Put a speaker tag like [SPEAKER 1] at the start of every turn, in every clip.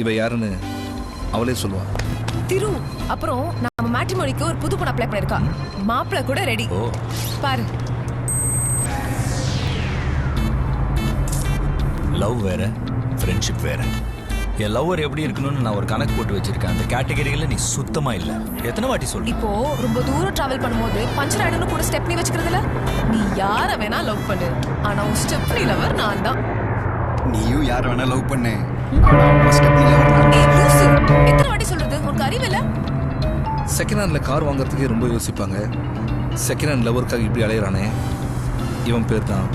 [SPEAKER 1] இவ யாருன்னு அவளே சொல்லுவா.
[SPEAKER 2] திரு, அப்புறம் நம்ம மேட்ரிமோனிக்கு ஒரு புது பொண்ணு அப்ளை பண்ணிருக்கா. மாப்பிள்ளை கூட ரெடி. பாரு.
[SPEAKER 3] லவ் வேற, ஃப்ரெண்ட்ஷிப் வேற. என் லவ்வர் எப்படி இருக்கணும்னு நான் ஒரு கணக்கு போட்டு வச்சிருக்கேன். அந்த கேட்டகரியில நீ சுத்தமா இல்ல. எத்தனை வாட்டி சொல்லு.
[SPEAKER 2] இப்போ ரொம்ப தூரம் டிராவல் பண்ணும்போது பஞ்சர் ஆயிடுன்னு கூட ஸ்டெப்னி வச்சுக்கிறதுல நீ யார வேணா லவ் பண்ணு, ஆனா உன் ஸ்டெப்னி லவர் நான் தான்.
[SPEAKER 4] நீயும் யார வேணா லவ் பண்ணு,
[SPEAKER 2] எத்தனை வாட்டி சொல்றது, உனக்கு அறிவு இல்ல?
[SPEAKER 1] செகண்ட் ஹேண்ட்ல கார் வாங்குறதுக்கே ரொம்ப யோசிப்பாங்க. செகண்ட் ஹேண்ட் லவருக்காக இப்படி அலையிறானே, இவன் பேர் தான்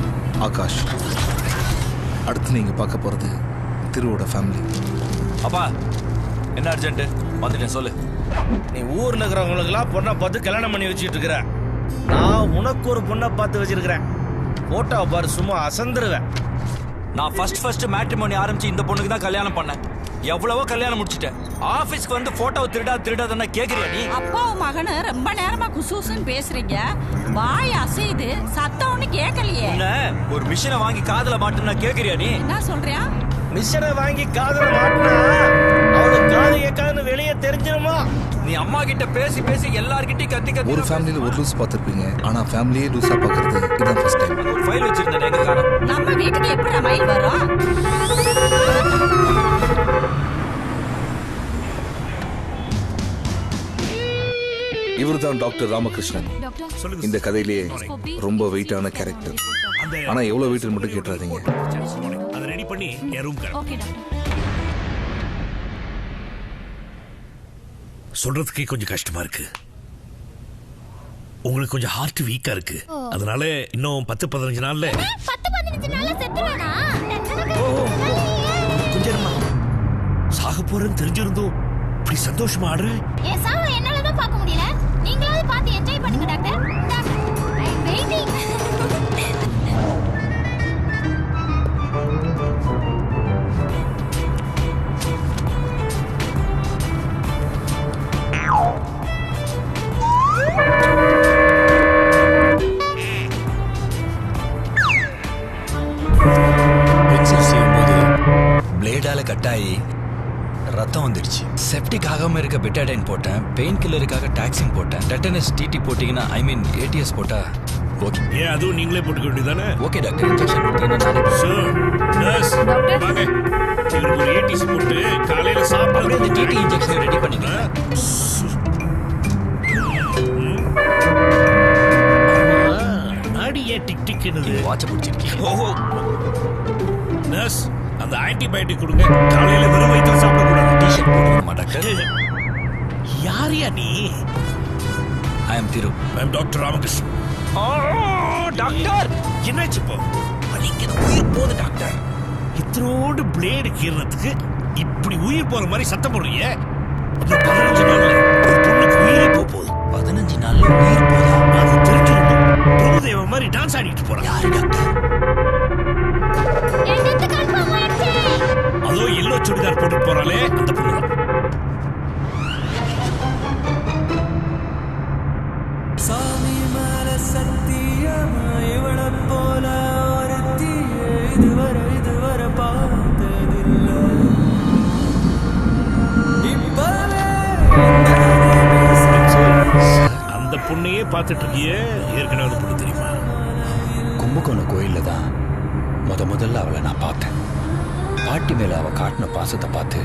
[SPEAKER 1] ஆகாஷ். அடுத்து நீங்க பார்க்க போறது திருவோட ஃபேமிலி.
[SPEAKER 3] அப்பா என்ன அர்ஜென்ட்? வந்துட்டேன் சொல்லு.
[SPEAKER 5] நீ ஊர்ல இருக்கிறவங்களுக்கெல்லாம் பொண்ணை பார்த்து கல்யாணம் பண்ணி வச்சுட்டு இருக்கிற. நான் உனக்கு ஒரு பொண்ணை பார்த்து வச்சிருக்கிறேன். போட்டோவை பாரு, சும்மா அசந்துருவேன்.
[SPEAKER 3] நான் ஃபர்ஸ்ட் மேட்ரிமோனி ஆரம்பிச்சு இந்த பொண்ணுக்கு தான் கல்யாணம் பண்ணேன். எவ்வளவோ கல்யாணம் முடிச்சிட்டேன். ஆபீஸ்க்கு வந்து போட்டோவை திருடாதானே கேக்குறியா நீ?
[SPEAKER 6] அப்பாவும் மகனு ரொம்ப நேரமா குசூசுன்னு பேசுறீங்க. வாய் அசையுது, சத்தம் ஒண்ணு கேட்கலையே.
[SPEAKER 3] ஒரு மிஷினை வாங்கி காதுல மாட்டுனா கேக்குறியா நீ?
[SPEAKER 6] என்ன சொல்றியா?
[SPEAKER 5] மிஷனை வாங்கி காதுல மாட்டினா அவளுக்கு காது கேட்காதுன்னு வெளியே தெரிஞ்சிருமா?
[SPEAKER 3] நீ அம்மா கிட்ட பேசி பேசி எல்லார்கிட்டயும் கத்தி
[SPEAKER 1] ஒரு ஃபேமிலியில ஒரு லூஸ் பார்த்திருப்பீங்க, ஆனா ஃபேமிலியே லூஸா பார்க்கிறது இதான் ஃபர்ஸ்ட் டைம்.
[SPEAKER 3] ஒரு ஃபைல் வச்சிருந்தேன் எங்க காரம்.
[SPEAKER 6] நம்ம வீட்டுக்கு எப்படி மயில் வரும்?
[SPEAKER 1] இவர் தான் டாக்டர் ராமகிருஷ்ணன். இந்த கதையிலேயே ரொம்ப வெயிட்டான கேரக்டர். ஆனா எவ்வளவு வெயிட் மட்டும் கேட்டுறாதீங்க.
[SPEAKER 7] அதை ரெடி பண்ணி என் ரூம் சொல்றதுக்கே கொஞ்சம் கஷ்டமா இருக்கு. உங்களுக்கு கொஞ்சம் ஹார்ட் வீக்கா இருக்கு. அதனால இன்னும் 10-15 நாள்ல
[SPEAKER 8] செத்துருவேனா?
[SPEAKER 7] கொஞ்சம் சாக போறேன்னு தெரிஞ்சிருந்தோம் இப்படி சந்தோஷமா ஆடுற.
[SPEAKER 8] என் சாவ என்னாலதான் பார்க்க முடியல. நீங்களாவது பார்த்து என்ஜாய் பண்ணுங்க டாக்டர். வெயிட்டிங்.
[SPEAKER 3] பிளேடால கட்டாயி ரத்தம் வந்துடுச்சு. செப்டிக் ஆகாம இருக்க பெட்டாடைன் போட்டேன். பெயின் கில்லருக்காக டாக்ஸின் போட்டேன். டெட்டனஸ் டிடி போட்டீங்கன்னா ஏடிஎஸ் போட்டா ஓகே.
[SPEAKER 7] ஏன் அதுவும் நீங்களே போட்டுக்க வேண்டியதானே?
[SPEAKER 3] ஓகே டாக்டர், இன்ஜெக்ஷன் கொடுத்தீங்கன்னா
[SPEAKER 7] சார் நர்ஸ் வாங்க. இவருக்கு ஒரு ஏடிஎஸ் போட்டு காலையில சாப்பிட்டு
[SPEAKER 3] அந்த டிடி இன்ஜெக்ஷன் ரெடி பண்ணிக்கலாம்.
[SPEAKER 7] நாடியே டிக் டிக்னு
[SPEAKER 3] வாட்ச் பிடிச்சிருக்கீங்க.
[SPEAKER 7] ஓஹோ நர்ஸ், அந்த ஆன்டிபயோட்டிக் கொடுங்க. காலையில வெறும் வயித்துல சாப்பிட கூடாது.
[SPEAKER 3] டீஷர்ட் போடுமா டாக்டர்?
[SPEAKER 7] யாரியா நீ?
[SPEAKER 3] ஐ அம் திரு.
[SPEAKER 7] ஐ அம் டாக்டர் ராமகிருஷ்ணன்.
[SPEAKER 3] டாக்டர்
[SPEAKER 7] என்னாச்சு இப்போ? வலிக்கிற உயிர் போகுது டாக்டர். இத்தனோடு பிளேடு கீறதுக்கு இப்படி உயிர் போற மாதிரி சத்தம் போடுறீங்க. 15 நாள்ல ஒரு பொண்ணுக்கு உயிரே போகுது.
[SPEAKER 3] 15 நாள்ல உயிர் போதா?
[SPEAKER 7] அது தெரிஞ்சிருந்தோம். பிரபுதேவ மாதிரி டான்ஸ் ஆடிட்டு போறான்.
[SPEAKER 3] யாரு டாக்டர்?
[SPEAKER 7] அதோ எல்லோ சுடிதார் போட்டு போறாளே அந்த பொண்ணு.
[SPEAKER 9] சாமி மேல சத்தியமா இவள போல ஒருத்தியே இதுவரை பார்த்ததில்ல. இப்பவே
[SPEAKER 7] அந்த பொண்ணையே பார்த்துட்டு இருக்கிய. ஏற்கனவே அந்த பொண்ணு தெரியுமா?
[SPEAKER 3] கும்பகோணம் கோயில்ல தான் முதல்ல அவளை நான் பார்த்தேன். பாட்டி மேல அவ காட்டின பாசத்தை பார்த்து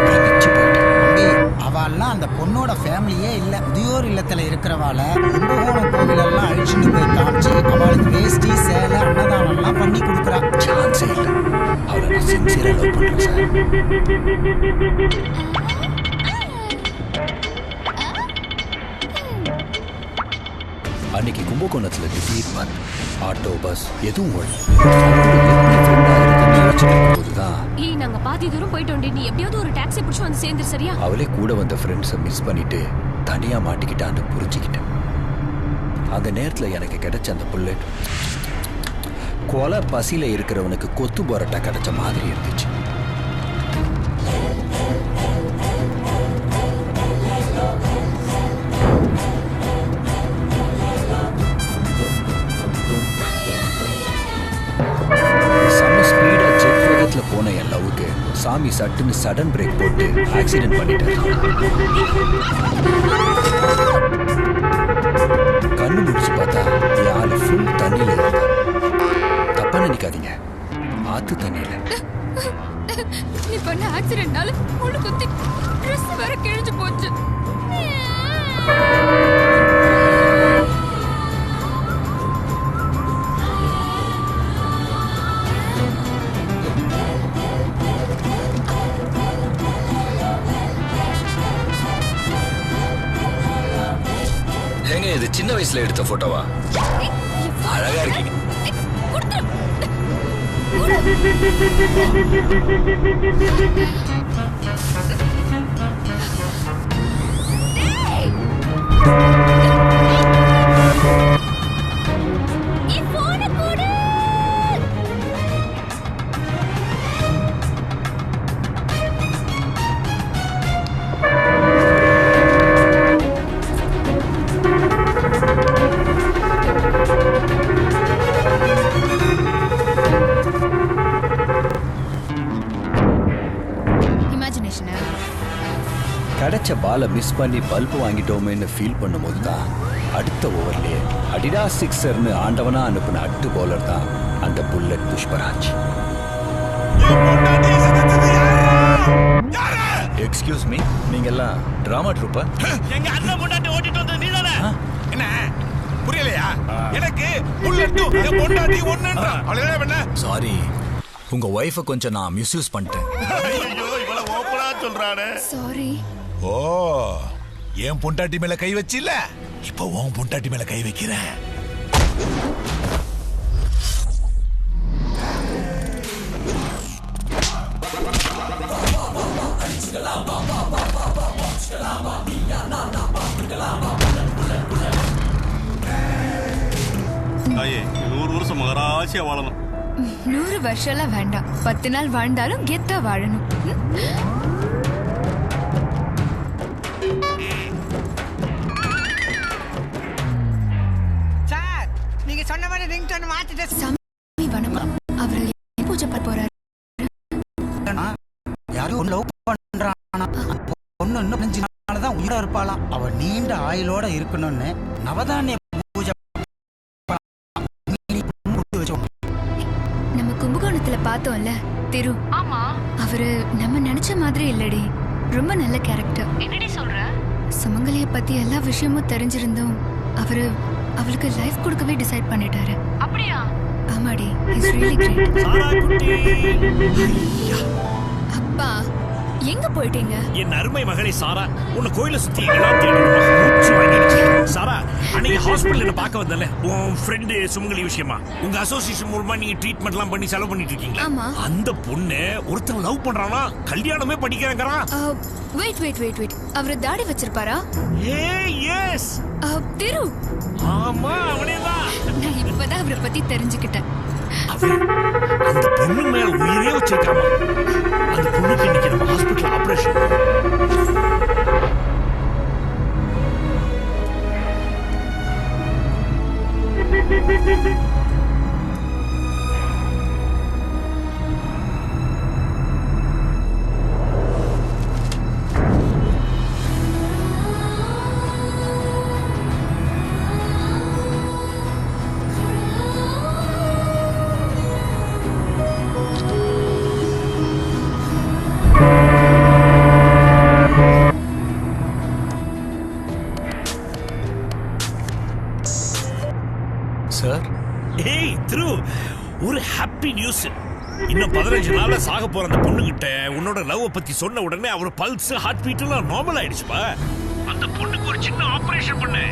[SPEAKER 3] பிரமிச்சு போயிட்டேன்.
[SPEAKER 10] அவெல்லாம் அந்த பொண்ணோட ஃபேமிலியே இல்ல. முதியோர் இல்லத்துல இருக்கிறவாள கும்பகோணம் கோவிலெல்லாம் அழிச்சுட்டு போய் காமிச்சு அவளுக்கு வேஷ்டி சேலை அன்னதானம் எல்லாம் பண்ணி கொடுக்குறா.
[SPEAKER 3] சான்ஸே இல்லை. அவளை நான் சின்சியரா லவ் பண்றேன் சார். அன்னைக்கு கும்பகோணத்துல திடீர் பார்த்து ஆட்டோ பஸ் எதுவும்
[SPEAKER 8] நாங்க பாதி தூரம் போயிட்டோம். நீ எப்படியாவது ஒரு டாக்ஸி பிடிச்சு வந்து சேர்ந்து சரியா?
[SPEAKER 3] அவளே கூட வந்த ஃப்ரெண்ட்ஸை மிஸ் பண்ணிட்டு தனியா மாட்டிக்கிட்டான்னு புரிஞ்சுக்கிட்டேன். அந்த நேரத்துல எனக்கு கிடைச்ச அந்த புல்லட் கொலை பசியில இருக்கிறவனுக்கு கொத்து போராட்டா கிடைச்ச மாதிரி இருந்துச்சு. போன என் லவ்வுக்கு சாமி சட்டுன்னு சடன் பிரேக் போட்டு ஆக்சிடென்ட் பண்ணிட்டாரு. கண்ணு முடிச்சு பார்த்தா என் ஆளு ஃபுல் தண்ணியில இருந்தா. தப்பா நினைக்காதீங்க, ஆத்து தண்ணியில.
[SPEAKER 8] நீ பண்ண ஆக்சிடென்ட்னால முள்ளு குத்தி ட்ரெஸ் வேற கிழிஞ்சு போச்சு.
[SPEAKER 3] ஏங்க இது சின்ன வயசுல எடுத்த போட்டோவா? அழகா இருக்கீங்க. கிடைச்ச பாலை மிஸ் பண்ணி பல்பு வாங்கிட்டோமேன்னு ஃபீல் பண்ணும்போது தான் அடுத்த ஓவர்லேயே அடிடா சிக்ஸர்னு ஆண்டவனா அனுப்பின அட்டு பவுலர் தான் அந்த புல்லட் புஷ்பராஜ். எக்ஸ்கியூஸ் மீ, நீங்க எல்லாம் டிராமா ட்ரூப்பா?
[SPEAKER 7] எங்க அண்ணன் பொண்டாட்டி ஓட்டிட்டு வந்தது நீதானே? என்ன புரியலையா? எனக்கு புல்லட்டும் என் பொண்டாட்டி ஒண்ணுன்றா. அவ்வளவுதான் என்ன?
[SPEAKER 3] சாரி, உங்க ஒய்ஃபை கொஞ்சம் நான் மிஸ்யூஸ் பண்ணிட்டேன்.
[SPEAKER 7] ஐயோ இவ்வளவு ஓப்பனா சொல்றானே.
[SPEAKER 8] சாரி.
[SPEAKER 7] ஓ, என் பொண்டாட்டி மேல கை வச்சில, இப்போ உன் பொண்டாட்டி மேல கை வைக்கிறேன்.
[SPEAKER 11] தாயே 100 வருஷம் மகராசியா வாழணும்.
[SPEAKER 8] 100 வருஷம்லாம் வேண்டாம், 10 நாள் வாழ்ந்தாலும் கெத்தா வாழணும்.
[SPEAKER 10] சார், நீங்க சொன்ன மாதிரி ரிங்டோன் மாத்திட்டு
[SPEAKER 8] சாமி வணக்கம். அவர் பூஜை பண்ண போறாரு.
[SPEAKER 10] யாரோ லவ் பண்றானா? பொண்ணு இன்னும் 5 நாள் தான் உயிரா இருப்பாளாம். அவ நீண்ட ஆயுளோட இருக்கணும்னு நவதானிய பூஜை
[SPEAKER 8] நம்ம கும்பகோணத்துல பார்த்தோம்ல திரு. ஆமா, அவரு நம்ம நினைச்ச மாதிரி இல்லடி. ரொம்ப நல்ல கேரக்டர். என்னடி சொல்ற? சுமங்கலிய பத்தி எல்லா விஷயமும் தெரிஞ்சிருந்தோம் அவரு அவளுக்கு லைஃப் கொடுக்கவே டிசைட் பண்ணிட்டாரு. அப்படியா? ஆமாடி, இஸ் ரியலி கிரேட். அப்பா எங்க போயிட்டீங்க?
[SPEAKER 7] என் அருமை மகளே சாரா, உன்னை கோயில சுத்தி எல்லாம் தேடணும். மூச்சு வாங்கிடுச்சு. சாரா, அன்னைக்கு ஹாஸ்பிடல்ல பார்க்க வந்தல உன் ஃப்ரெண்டு சுமங்கலி விஷயமா உங்க அசோசியேஷன் மூலமா நீங்க ட்ரீட்மெண்ட்லாம் பண்ணி செலவு பண்ணிட்டு இருக்கீங்களா?
[SPEAKER 8] ஆமா.
[SPEAKER 7] அந்த பொண்ணு ஒருத்தன் லவ் பண்றானா, கல்யாணமே பண்ணிக்கிறாங்கறான்.
[SPEAKER 8] வெயிட் அவரு தாடி வச்சிருப்பாரா?
[SPEAKER 7] எஸ்
[SPEAKER 8] திரு.
[SPEAKER 7] ஆமா, அவனேதான்.
[SPEAKER 8] நான் இப்பதான் அவரை பத்தி தெரிஞ்சுக்கிட்டேன்.
[SPEAKER 7] அந்த பொண்ணு மேல உயிரே வச்சிருக்காமா. அந்த பொண்ணுக்கு இன்னைக்கு நம்ம ஹாஸ்பிட்டல் ஆபரேஷன்.
[SPEAKER 3] சார்,
[SPEAKER 7] ஏய் திரு, ஒரு ஹாப்பி நியூஸ். இன்னும் 15 நாள்ல சாக போற அந்த பொண்ணுகிட்ட உன்னோட லவ் பத்தி சொன்ன உடனே அவர் பல்ஸ், ஹார்ட் பீட் எல்லாம் நார்மல் ஆயிடுச்சுப்பா. அந்த பொண்ணுக்கு ஒரு சின்ன ஆபரேஷன் பண்ணு.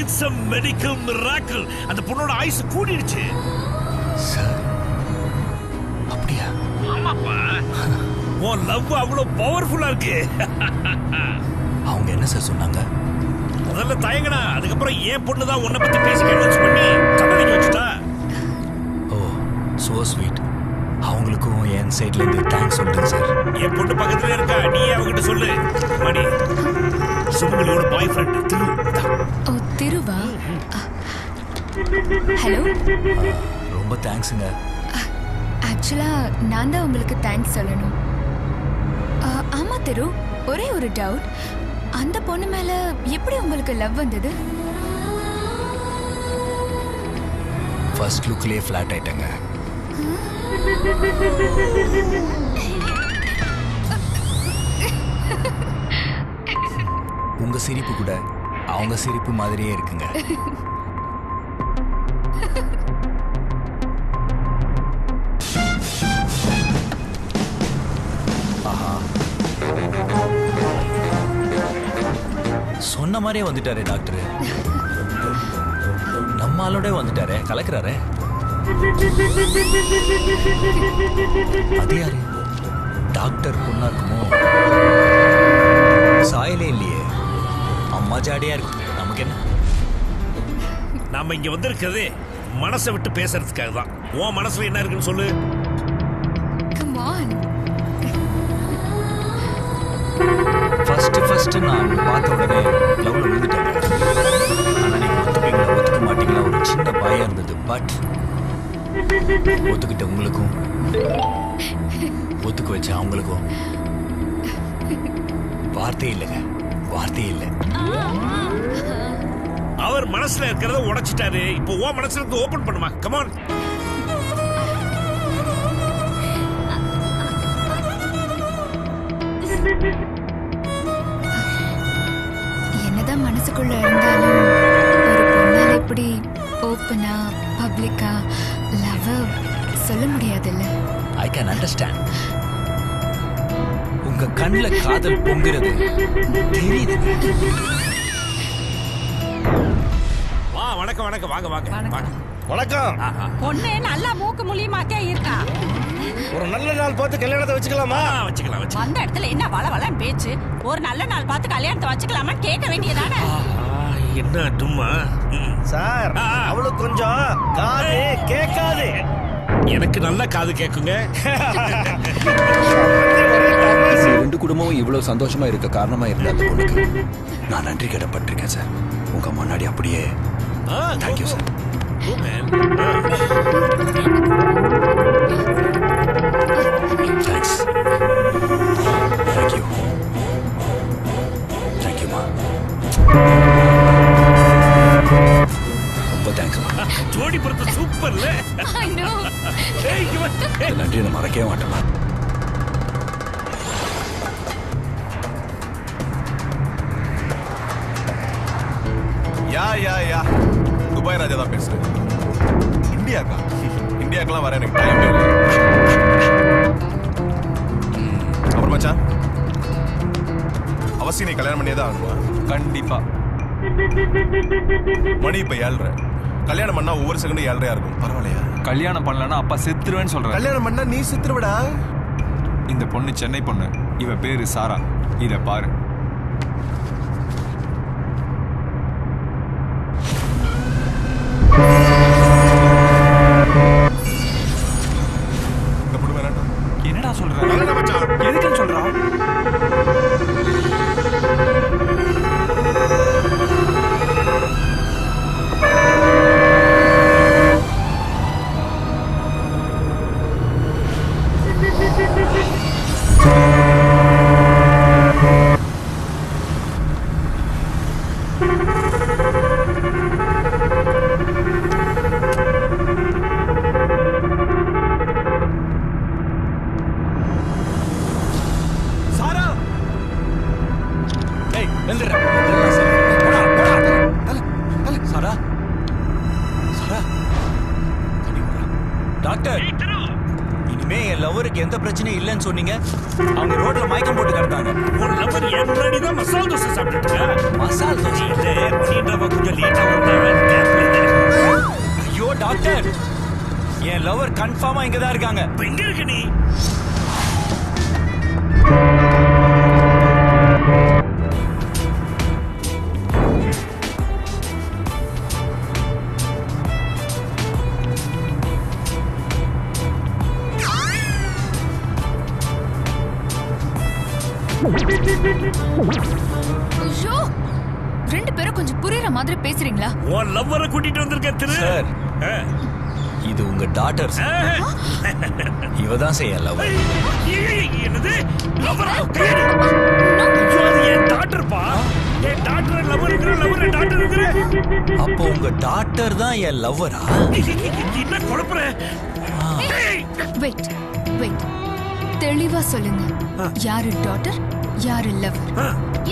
[SPEAKER 7] It's a medical miracle. அந்த பொண்ணோட ஆயுசு கூடிடுச்சு.
[SPEAKER 3] சார், அப்படியா?
[SPEAKER 7] ஆமாப்பா. உன் லவ் அவ்வளவு பவர்ஃபுல்லா இருக்கு.
[SPEAKER 3] அவங்க என்ன சார் சொன்னாங்க?
[SPEAKER 7] முதல்ல தயங்கனா, அதுக்கப்புறம் ஏன் பொண்ணு தான் உன்னை பத்தி பேசி கன்வின்ஸ் பண்ணி கண்ணடிக்க வச்சுட்டா.
[SPEAKER 3] ஓ, சோ ஸ்வீட். அவங்களுக்கும் என் சைட்ல இருந்து தேங்க்ஸ் சொல்லுங்க சார்.
[SPEAKER 7] என் பொண்ணு பக்கத்துல இருக்கா, நீ அவகிட்ட சொல்லு. மணி, சுமங்கலியோட பாய் ஃப்ரெண்ட் திரு.
[SPEAKER 8] ஓ, திருவா? ஹலோ.
[SPEAKER 3] ரொம்ப தேங்க்ஸுங்க.
[SPEAKER 8] ஆக்சுவலா நான் தான் உங்களுக்கு தேங்க்ஸ் சொல்லணும். திரு, ஒரே ஒரு டவுட். அந்த பொண்ணு மேல எப்படி உங்களுக்கு லவ் வந்தது?
[SPEAKER 3] ஃபர்ஸ்ட் லுக்லயே ஃபிளாட் ஆயிட்டங்க. உங்க சிரிப்பு கூட அவங்க சிரிப்பு மாதிரியே இருக்குங்க. ஆஹா, சொன்ன மாதிரியே வந்துட்டாரே டாக்டர். நம்ம ஆளோட வந்துட்டாரே, கலக்குறாரே. அது யாரு? டாக்டர் பொண்ணா இருக்குமோ? சாயலே இல்லையே, அம்மா ஜாடியா இருக்கு. நமக்கு என்ன?
[SPEAKER 7] நாம இங்க வந்திருக்கிறது மனசை விட்டு பேசுறதுக்காக தான். உன் மனசுல என்ன இருக்குன்னு சொல்லு.
[SPEAKER 8] Come on.
[SPEAKER 3] ஃபர்ஸ்ட் நான் பார்த்த உடனே லவ்ல விழுந்துட்டேன். ஆனா நீங்க ஒத்துப்பீங்களா ஒத்துக்க மாட்டீங்களா ஒரு சின்ன பயம் இருந்தது. பட் ஒத்துக்கிட்ட உங்களுக்கும் ஒத்துக்க வச்ச அவங்களுக்கும் வார்த்தையே இல்லைங்க, வார்த்தையே இல்லை.
[SPEAKER 7] அவர் மனசுல இருக்கிறத உடைச்சிட்டாரு. இப்போ உன் மனசுல இருந்து ஓபன் பண்ணுமா? கமான்.
[SPEAKER 8] என்னதான் மனசுக்குள்ள இருந்தாலும் ஒரு பொண்ணால இப்படி ஓப்பனா பப்ளிக்கா லவ் சொல்ல முடியாதுல்ல.
[SPEAKER 3] I can understand. உங்க கண்ணுல காதல் பொங்குறது தெரியுது.
[SPEAKER 7] வா, வணக்கம் வணக்கம், வாங்க வாங்க வாங்க.
[SPEAKER 5] வணக்கம்.
[SPEAKER 6] பொண்ணு நல்லா மூக்கு முழியமாக்கே இருக்கா.
[SPEAKER 5] ஒரு நல்ல நாள் பார்த்து கல்யாணத்தை வச்சுக்கலாமா?
[SPEAKER 7] வச்சுக்கலாம் வச்சுக்கலாம்.
[SPEAKER 6] அந்த இடத்துல என்ன வளவளன்னு பேச்சு? ஒரு நல்ல நாள் பார்த்து கல்யாணத்தை வச்சுக்கலாமா கேட்க வேண்டியதானே?
[SPEAKER 7] என்ன டும்மா?
[SPEAKER 5] சார், அவளுக்கு கொஞ்சம் காது கேட்காது.
[SPEAKER 7] எனக்கு நல்ல காது கேக்குங்க.
[SPEAKER 3] ரெண்டு குடும்பமும் இவ்வளவு சந்தோஷமா இருக்க காரணமா இருந்த அந்த பொண்ணுக்கு நான் நன்றி கடப்பட்டிருக்கேன் சார். உங்க முன்னாடி அப்படியே தேங்க்யூ சார். தேங்க்ஸ். தேங்க்யூ. தேங்க்யூமா. ரொம்ப தேங்க்ஸ்மா.
[SPEAKER 7] ஜோடி பொறுத்த சூப்பர்ல.
[SPEAKER 8] I know.
[SPEAKER 3] நன்றி நான் மறக்கவே மாட்டேன்.
[SPEAKER 11] யா துபாய் ராஜா தான் பேசுறேன். இந்தியாக்கெல்லாம் வர எனக்கு டைம் இல்லை. அப்புறம் மச்சான், அவசியம் நீ கல்யாணம் பண்ணியே தான் ஆகணுமா?
[SPEAKER 4] கண்டிப்பா.
[SPEAKER 11] மணி இப்ப 7:30. கல்யாணம் பண்ணா ஒவ்வொரு செகண்டும் 7:30 இருக்கும். பரவாயில்லையா?
[SPEAKER 4] கல்யாணம் பண்ணலன்னா அப்பா செத்துருவேன்னு சொல்றேன்.
[SPEAKER 11] கல்யாணம் பண்ணா நீ செத்துருவடா.
[SPEAKER 4] இந்த பொண்ணு சென்னை பொண்ணு, இவ பேரு சாரா. இத பாரு.
[SPEAKER 11] இந்த பொண்ணு வேணாம்.
[SPEAKER 4] என்னடா சொல்ற?
[SPEAKER 11] வேணாம் மச்சான்.
[SPEAKER 4] எதுக்குன்னு சொல்றா?
[SPEAKER 3] டாக்டர், இனிமே என் லவருக்கு எந்த பிரச்சனையும் இல்லைன்னு சொன்னீங்க. அவங்க ரோட்ல மயக்கம் போட்டு கிடந்தாங்க.
[SPEAKER 7] ஒரு லவர் என் முன்னாடி தான் மசால் தோசை சாப்பிட்டுட்டு.
[SPEAKER 3] மசால் தோசை
[SPEAKER 7] இல்ல, பன்னீர்ரவா கொஞ்சம் லேட்டா வந்தாங்க.
[SPEAKER 3] ஐயோ டாக்டர், என் லவர் கன்ஃபார்மா இங்க தான் இருக்காங்க.
[SPEAKER 7] இப்ப எங்க இருக்க நீ?
[SPEAKER 8] ஐயோ, ரெண்டு பேரும் கொஞ்சம் புரியுற மாதிரி பேசுறீங்களா?
[SPEAKER 7] உன் லவ்வரை கூட்டிட்டு வந்திருக்கேன் திரு.
[SPEAKER 3] சார், இது உங்க டாட்டர்.
[SPEAKER 7] ஆ.
[SPEAKER 3] இவ தான் செய்ய லவர்.
[SPEAKER 7] என்னது லவ்வரா?
[SPEAKER 3] உங்க டாக்டர் தான் என் லவ்வரா?
[SPEAKER 7] என்ன குழப்பற?
[SPEAKER 8] வெயிட் வெயிட், தெளிவா சொல்லுங்க. யாரு டாட்டர், யாரு லவர்?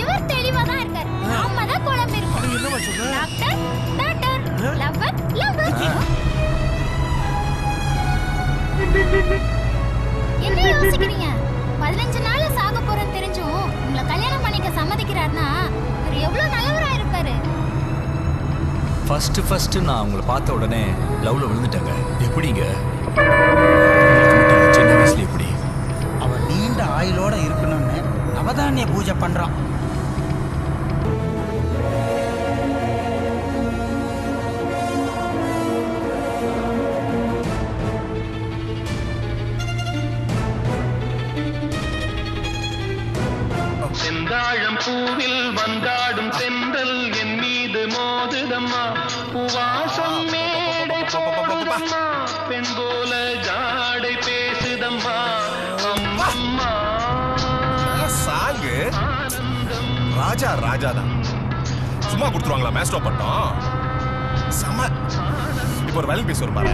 [SPEAKER 12] இவர் தெளிவா தான் இருக்கார். நாம தான் குழம்பு இருக்கோம்.
[SPEAKER 7] என்னமா சொல்ற?
[SPEAKER 12] Doctor doctor, lover lover. என்ன யோசிக்கிறீங்க? 15 நாள்ல சாக போறேன்னு தெரிஞ்சும் உங்களை கல்யாணம் பண்ணிக்க சம்மதிக்கிறாருன்னா இவர் எவ்வளவு நல்லவரா இருப்பாரு.
[SPEAKER 3] ஃபர்ஸ்ட் நான் உங்களை பார்த்த உடனே லவ்ல விழுந்துட்டேங்க. எப்படிங்க? சின்ன வயசுல எப்படி?
[SPEAKER 10] அவன் நீண்ட ஆயுளோட இருக்கணும்னு நவதானிய பூஜை பண்றான்.
[SPEAKER 13] செந்தாழம் பூவில் வந்தாடும் தென்றல் என் மீது மோதுதம்மா, பூவாசம் மேடை போடுதம்மா, பெண் போல ஜாடை பேசுதம்மா, அம்மம்மா.
[SPEAKER 11] சாங்கு ராஜா ராஜாதான். சும்மா கொடுத்துருவாங்களா மேஸ்டோ பட்டம்? செம. இப்போ ஒரு வேலை பேசி வரும் பாரு.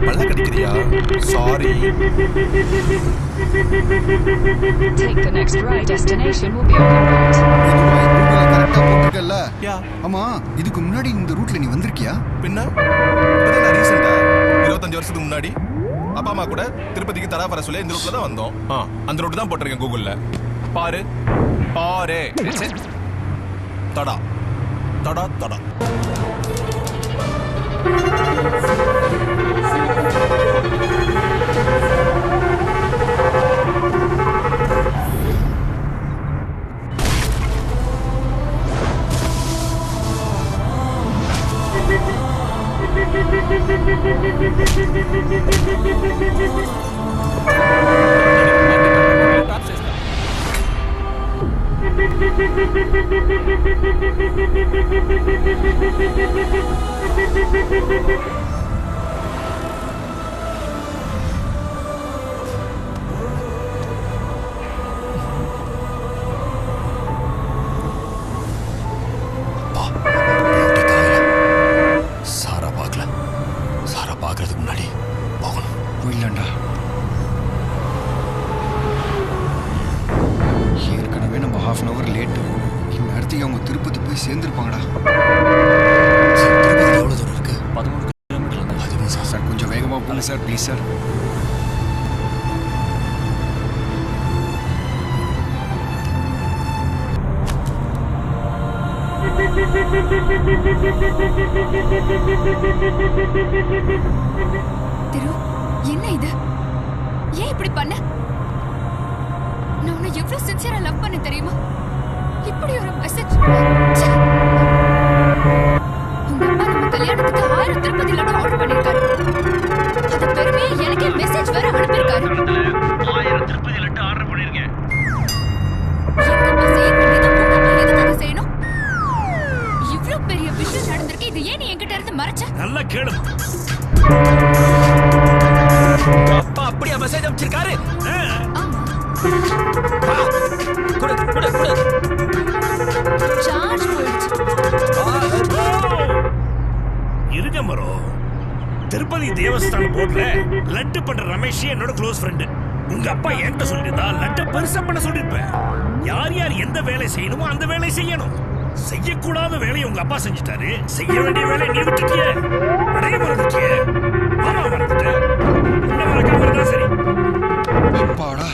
[SPEAKER 11] பல்ல கடிக்கிறியா? Sorry.
[SPEAKER 14] Take the next right destination will be on your right.
[SPEAKER 15] கரெக்டா போட்டுக்கல்ல? ஆமா, இதுக்கு முன்னாடி இந்த ரூட்ல நீ வந்திருக்கியா?
[SPEAKER 11] பின்ன நான் ரீசெண்டா 25 வருஷத்துக்கு முன்னாடி அப்பா அம்மா கூட திருப்பதிக்கு தடா வர சொல்லி இந்த ரூட்ல தான் வந்தோம். அந்த ரூட் தான் போட்டிருக்கேன் கூகுள்ல. பாரு பாரு. தடா தடா தடா.
[SPEAKER 3] சாரா பார்க்கல. சாரா பார்க்கறதுக்கு முன்னாடி போகணும்.
[SPEAKER 15] போயிடலாம்டா. ஏற்கனவே நம்ம ½ அன் அவர் லேட்டு. இந்நேரத்துக்கு அவங்க திருப்பதி போய் சேர்ந்துருப்பாங்கடா.
[SPEAKER 3] திருப்பதி எவ்வளோ தூரம் இருக்கு? 13 கிலோமீட்டர். அதுவும்
[SPEAKER 15] சார் கொஞ்சம் வேகமாக போங்க சார், ப்ளீஸ் சார்.
[SPEAKER 8] திரு, என்ன இது? ஏன் இப்படி பண்ண? நான் உன்னை எவ்வளவு சின்சியரா லவ் பண்ண தெரியுமா? இப்படி ஒரு மெசேஜ். உங்க அப்பா நம்ம கல்யாணத்துக்கு 1000 திருப்பதி லட்டு ஆர்டர் பண்ணிருக்காரு. அது பெருமையா எனக்கு மெசேஜ் வேற அனுப்பியிருக்காரு.
[SPEAKER 7] 1000 திருப்பதி லட்டு ஆர்டர் பண்ணிருக்கேன்.
[SPEAKER 8] எங்க அப்பா செய்ய வேண்டியதை உங்க அப்பா எதுக்காக செய்யணும்? இவ்ளோ பெரிய விஷயம் நடந்திருக்கு. இது ஏன் நீ என்கிட்ட இருந்து மறைச்ச?
[SPEAKER 7] நல்லா கேளு.
[SPEAKER 3] அப்பா அப்படியே மெசேஜ் அனுப்பிச்சிருக்காரு.
[SPEAKER 8] ஆமா.
[SPEAKER 3] குடு குடு குடு.
[SPEAKER 8] சார்ஜ் போயிடுச்சு.
[SPEAKER 7] இருங்க மரோ. திருப்பதி தேவஸ்தான போர்ட்ல லட்டு பண்ற ரமேஷ் என்னோட க்ளோஸ் ஃப்ரெண்டு. உங்க அப்பா என்கிட்ட சொல்லிருந்தா லட்டை பெருசா பண்ண சொல்லிருப்பேன். யார் யார் எந்த வேலை செய்யணுமோ அந்த வேலையை செய்யணும். செய்யக்கூடாத வேலையை உங்க அப்பா செஞ்சுட்டாரு. செய்ய வேண்டிய வேலையை நீ விட்டுட்டியே. அடைய மறந்துட்டியே. ஆமா மறந்துட்டேன். என்ன மறக்காம இருந்தா சரி.
[SPEAKER 15] அப்பாடா,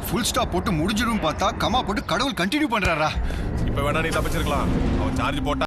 [SPEAKER 15] ஃபுல் ஸ்டாப் போட்டு முடிஞ்சிடும் பார்த்தா கமா போட்டு கடவுள் கண்டினியூ பண்றாரா?
[SPEAKER 11] இப்ப வேணா நீ தப்பிச்சிருக்கலாம். அவன் சார்ஜ் போட்டா